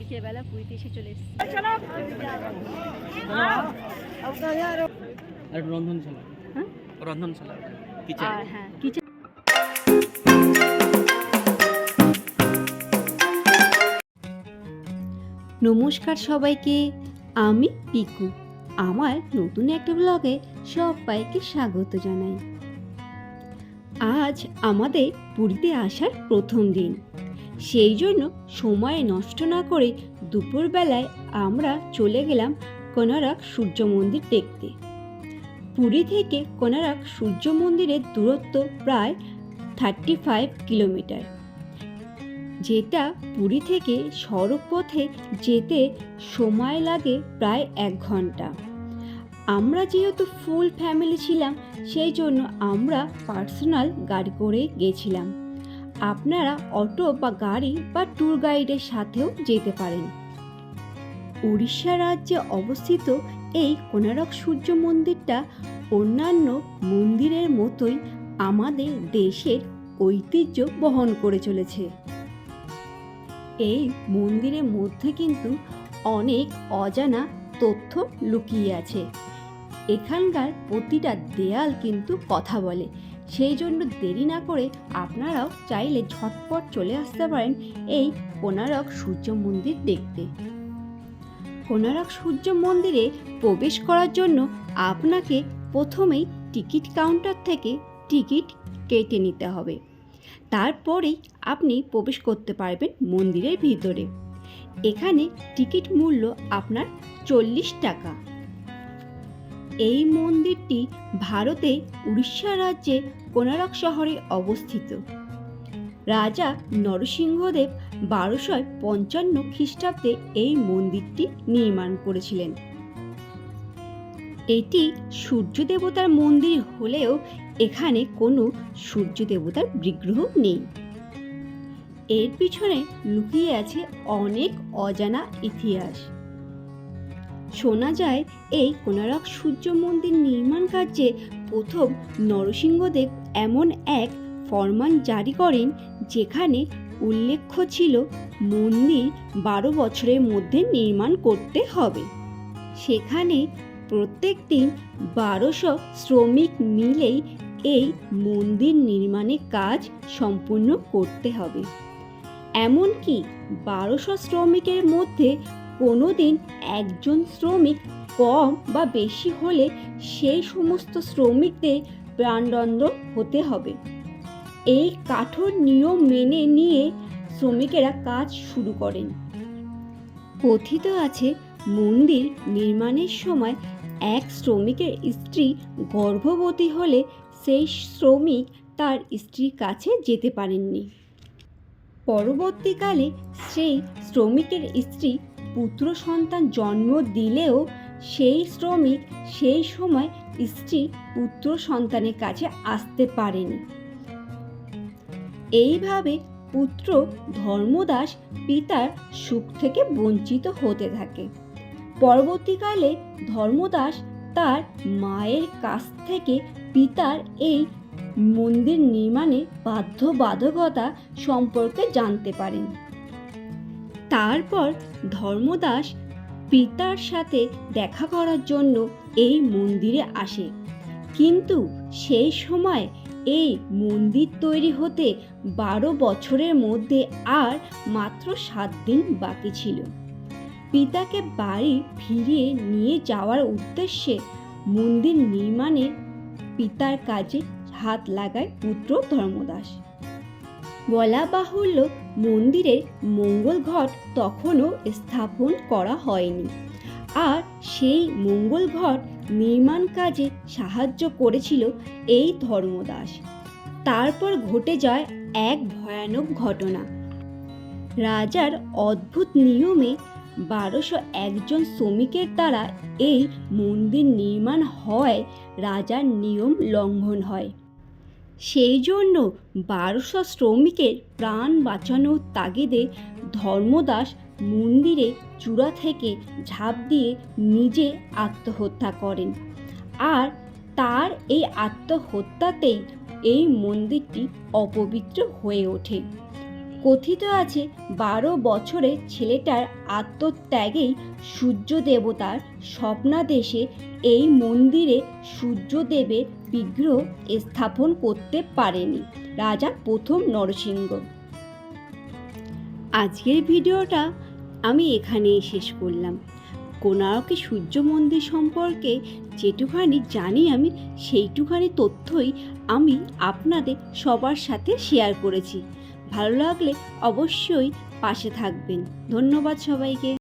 বিকেলবেলা পুরীতে এসে চলে এসেছি। রন্ধনশালা, হ্যাঁ রন্ধনশালা আর হ্যাঁ কিচেন। নমস্কার সবাইকে, আমি পিকু। আমার নতুন একটা ব্লগে সবাইকে স্বাগত জানাই। আজ আমাদের পুরীতে আসার প্রথম দিন, সেই জন্য সময় নষ্ট না করে দুপুরবেলায় আমরা চলে গেলাম কোনারক সূর্য মন্দির দেখতে। পুরী থেকে কোনারক সূর্য মন্দিরের দূরত্ব প্রায় 35 কিলোমিটার, যেটা পুরী থেকে সড়ক পথে যেতে সময় লাগে প্রায় 1 ঘন্টা। আমরা যেহেতু ফুল ফ্যামিলি ছিলাম, সেই জন্য আমরা পার্সোনাল গাড়ি করে গেছিলাম। আপনারা অটো বা গাড়ি বা ট্যুর গাইডের সাথেও যেতে পারেন। উড়িষ্যা রাজ্যে অবস্থিত এই কোনারক সূর্য মন্দিরটা অন্যান্য মন্দিরের মতোই আমাদের দেশের ঐতিহ্য বহন করে চলেছে। এই মন্দিরের মধ্যে কিন্তু অনেক অজানা তথ্য লুকিয়ে আছে। এখানকার প্রতিটা দেয়াল কিন্তু কথা বলে, সেই জন্য দেরি না করে আপনারাও চাইলে ঝটপট চলে আসতে পারেন এই কোনারক সূর্য মন্দির দেখতে। কোনারক সূর্য মন্দিরে প্রবেশ করার জন্য আপনাকে প্রথমেই টিকিট কাউন্টার থেকে টিকিট কেটে নিতে হবে, তারপরেই আপনি প্রবেশ করতে পারবেন মন্দিরের ভিতরে। এখানে টিকিট মূল্য আপনার 40 টাকা। এই মন্দিরটি ভারতে উড়িষ্যা রাজ্যে কোনারক শহরে অবস্থিত। রাজা নরসিংহদেব 1255 খ্রিস্টাব্দে এই মন্দিরটি নির্মাণ করেছিলেন। এটি সূর্য দেবতার মন্দির হলেও এখানে কোনো সূর্য দেবতার বিগ্রহ নেই। এর পিছনে লুকিয়ে আছে অনেক অজানা ইতিহাস। শোনা যায় এই কোনারক সূর্য মন্দির নির্মাণ কার্যে প্রথম নরসিংহদেব এমন এক ফরমান জারি করেন, যেখানে উল্লেখ ছিল মন্দির 12 বছরের মধ্যে নির্মাণ করতে হবে। সেখানে প্রত্যেক দিন 1200 শ্রমিক মিলেই এই মন্দির নির্মাণের কাজ সম্পূর্ণ করতে হবে। এমনকি 1200 শ্রমিকের মধ্যে কোনো দিন একজন শ্রমিক কম বা বেশি হলে সেই সমস্ত শ্রমিকদের প্রাণদণ্ড হতে হবে। এই কঠোর নিয়ম মেনে নিয়ে শ্রমিকেরা কাজ শুরু করেন। কথিত আছে মন্দির নির্মাণের সময় এক শ্রমিকের স্ত্রী গর্ভবতী হলে সেই শ্রমিক তার স্ত্রীর কাছে যেতে পারেননি। পরবর্তীকালে সেই শ্রমিকের স্ত্রী পুত্র সন্তান জন্ম দিলেও সেই শ্রমিক সেই সময় স্ত্রী পুত্র সন্তানের কাছে আসতে পারেনি। এইভাবে পুত্র ধর্মদাস পিতার সুখ থেকে বঞ্চিত হতে থাকে। পরবর্তীকালে ধর্মদাস তার মায়ের কাছ থেকে পিতার এই মন্দির নির্মাণে বাধ্যবাধকতা সম্পর্কে জানতে পারেন। তারপর ধর্মদাস পিতার সাথে দেখা করার জন্য এই মন্দিরে আসে, কিন্তু সেই সময় এই মন্দির তৈরি হতে 12 বছরের মধ্যে আর মাত্র 7 দিন বাকি ছিল। পিতাকে বাড়ি ফিরিয়ে নিয়ে যাওয়ার উদ্দেশ্যে মন্দির নির্মাণে পিতার কাজে হাত লাগায় পুত্র ধর্মদাস। বলা বাহুল্য মন্দিরের মঙ্গল ঘট তখনও স্থাপন করা হয়নি, আর সেই মঙ্গল ঘট নির্মাণ কাজে সাহায্য করেছিল এই ধর্মদাস। তারপর ঘটে যায় এক ভয়ানক ঘটনা। রাজার অদ্ভুত নিয়মে 1201 জন শ্রমিকের দ্বারা এই মন্দির নির্মাণ হয় রাজার নিয়ম লঙ্ঘন হয়। সেই জন্য 1200 শ্রমিকের প্রাণ বাঁচানোর তাগিদে ধর্মদাস মন্দিরে চূড়া থেকে ঝাঁপ দিয়ে নিজে আত্মহত্যা করেন। আর তার এই আত্মহত্যাতেই এই মন্দিরটি অপবিত্র হয়ে ওঠে। কথিত আছে 12 বছরের ছেলেটার আত্মত্যাগেই সূর্য দেবতার স্বপ্নাদেশে এই মন্দিরে সূর্যদেবের বিগ্রহ স্থাপন করতে পারেনি রাজা প্রথম নরসিংহ। আজকের ভিডিওটা আমি এখানেই শেষ করলাম। কোণার্কে সূর্য মন্দির সম্পর্কে যেটুখানি জানি আমি সেইটুখানি তথ্যই আমি আপনাদের সবার সাথে শেয়ার করেছি। ভালো লাগলে অবশ্যই পাশে থাকবেন। ধন্যবাদ সবাইকে।